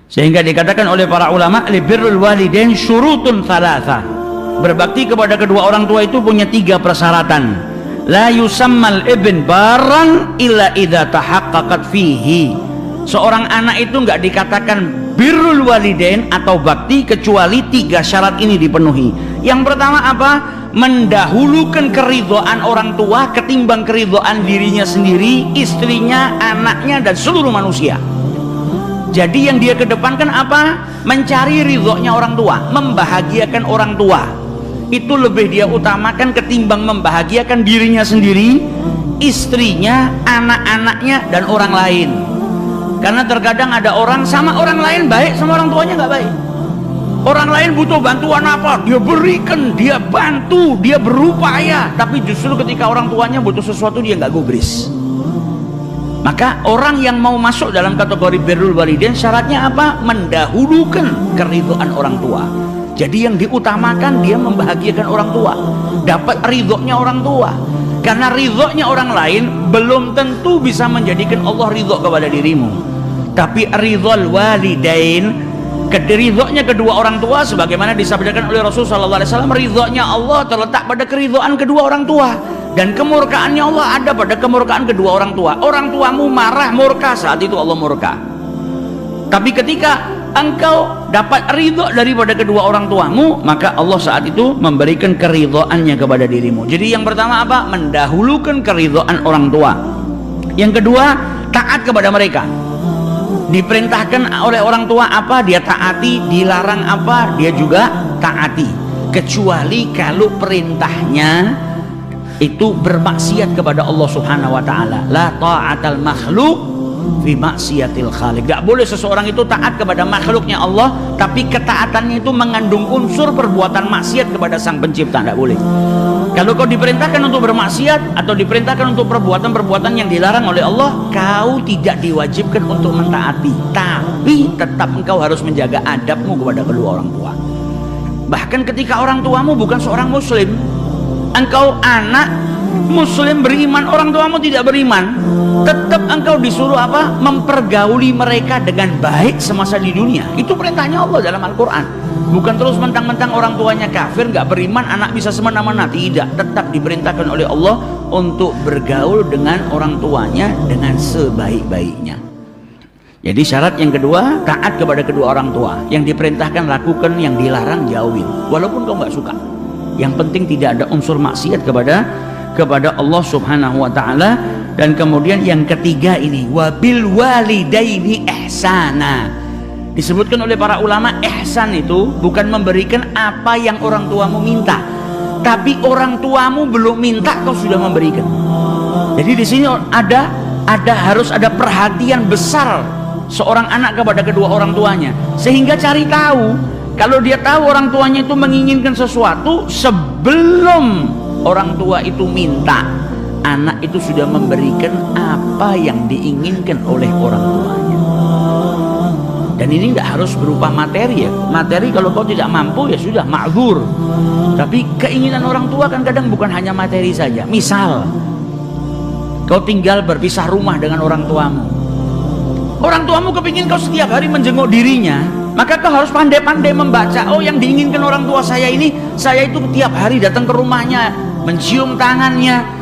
Sehingga dikatakan oleh para ulama, li birrul walidain syurutun thalatha. Berbakti kepada kedua orang tua itu punya 3 persyaratan. La yusammal ibn barran illa idza tahaqqaqat fihi. Seorang anak itu enggak dikatakan birrul walidain atau bakti kecuali 3 syarat ini dipenuhi. Yang pertama apa? Mendahulukan keridhaan orang tua ketimbang keridhaan dirinya sendiri, istrinya, anaknya, dan seluruh manusia. Jadi yang dia kedepankan apa? Mencari ridhonya orang tua, membahagiakan orang tua. Itu lebih dia utamakan ketimbang membahagiakan dirinya sendiri, istrinya, anak-anaknya, dan orang lain. Karena terkadang ada orang sama orang lain baik, sama orang tuanya nggak baik. Orang lain butuh bantuan apa, dia berikan, dia bantu, dia berupaya. Tapi justru ketika orang tuanya butuh sesuatu, dia nggak gubris. Maka orang yang mau masuk dalam kategori birrul walidain syaratnya apa? Mendahulukan keridhaan orang tua. Jadi yang diutamakan dia membahagiakan orang tua, dapat ridhonya orang tua. Karena ridhonya orang lain belum tentu bisa menjadikan Allah ridho kepada dirimu. Tapi ridhol walidain, ridhonya kedua orang tua, sebagaimana disabdakan oleh Rasulullah SAW, ridhonya Allah terletak pada keridhaan kedua orang tua. Dan kemurkaannya Allah ada pada kemurkaan kedua orang tua. Orang tuamu marah, murka, saat itu Allah murka. Tapi ketika engkau dapat ridho daripada kedua orang tuamu, maka Allah saat itu memberikan keridhoannya kepada dirimu. Jadi yang pertama apa? Mendahulukan keridhoan orang tua. Yang kedua, taat kepada mereka. Diperintahkan oleh orang tua apa, dia taati. Dilarang apa, dia juga taati. Kecuali kalau perintahnya itu bermaksiat kepada Allah Subhanahu wa taala. La ta'atal makhluk fi maksiatil khaliq. Enggak boleh seseorang itu taat kepada makhluknya Allah tapi ketaatannya itu mengandung unsur perbuatan maksiat kepada Sang Pencipta. Enggak boleh. Kalau kau diperintahkan untuk bermaksiat atau diperintahkan untuk perbuatan-perbuatan yang dilarang oleh Allah, kau tidak diwajibkan untuk mentaati, tapi tetap engkau harus menjaga adabmu kepada kedua orang tua. Bahkan ketika orang tuamu bukan seorang muslim, engkau anak muslim beriman, orang tuamu tidak beriman, tetap engkau disuruh apa? Mempergauli mereka dengan baik semasa di dunia. Itu perintahnya Allah dalam Al-Quran. Bukan terus mentang-mentang orang tuanya kafir, nggak beriman, anak bisa semena-mena. Tidak, tetap diperintahkan oleh Allah untuk bergaul dengan orang tuanya dengan sebaik-baiknya. Jadi syarat yang kedua, taat kepada kedua orang tua. Yang diperintahkan lakukan, yang dilarang jauhin, walaupun kau nggak suka. Yang penting tidak ada unsur maksiat kepada Allah Subhanahu wa taala. Dan kemudian yang ketiga ini, wabil walidaini ihsana. Disebutkan oleh para ulama, ihsan itu bukan memberikan apa yang orang tuamu minta, tapi orang tuamu belum minta kau sudah memberikan. Jadi di sini harus ada perhatian besar seorang anak kepada kedua orang tuanya, sehingga cari tahu. Kalau dia tahu orang tuanya itu menginginkan sesuatu, sebelum orang tua itu minta, anak itu sudah memberikan apa yang diinginkan oleh orang tuanya. Dan ini tidak harus berupa materi ya. Materi kalau kau tidak mampu ya sudah, ma'dzur. Tapi keinginan orang tua kan kadang bukan hanya materi saja. Misal kau tinggal berpisah rumah dengan orang tuamu. Orang tuamu kepingin kau setiap hari menjenguk dirinya, maka kau harus pandai-pandai membaca. Oh, yang diinginkan orang tua saya ini, saya itu tiap hari datang ke rumahnya, mencium tangannya.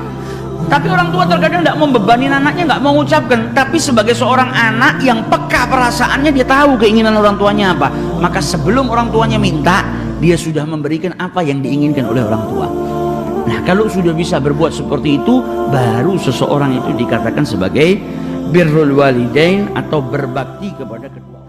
Tapi orang tua terkadang tidak membebani anaknya, nggak mau mengucapkan. Tapi sebagai seorang anak yang peka perasaannya, dia tahu keinginan orang tuanya apa. Maka sebelum orang tuanya minta, dia sudah memberikan apa yang diinginkan oleh orang tua. Nah, kalau sudah bisa berbuat seperti itu, baru seseorang itu dikatakan sebagai birrul walidain atau berbakti kepada kedua.